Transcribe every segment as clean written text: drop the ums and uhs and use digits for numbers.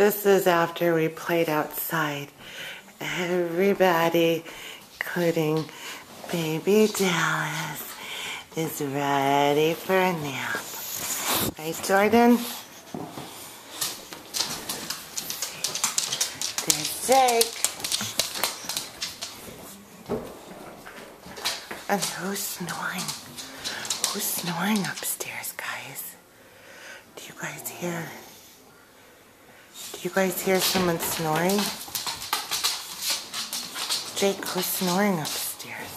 This is after we played outside. Everybody, including baby Dallas, is ready for a nap. Right, Jordan? There's Jake. And who's snoring? Who's snoring upstairs, guys? Do you guys hear? Do you guys hear someone snoring? Jake, who's snoring upstairs?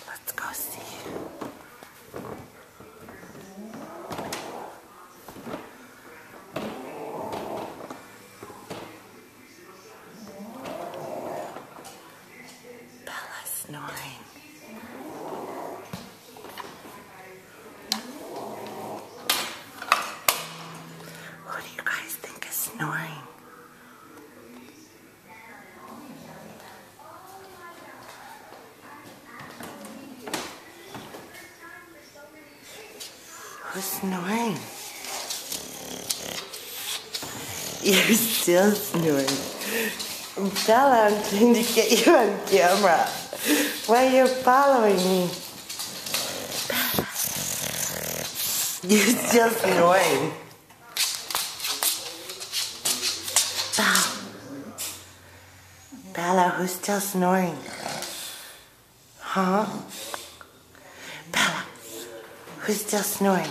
Let's go see. Bella's snoring. Who do you guys think is snoring? Who's snoring? You're still snoring. Bella, I'm trying to get you on camera. Why are you following me? Bella. You're still snoring. Bella, who's still snoring? Huh? Bella, who's still snoring?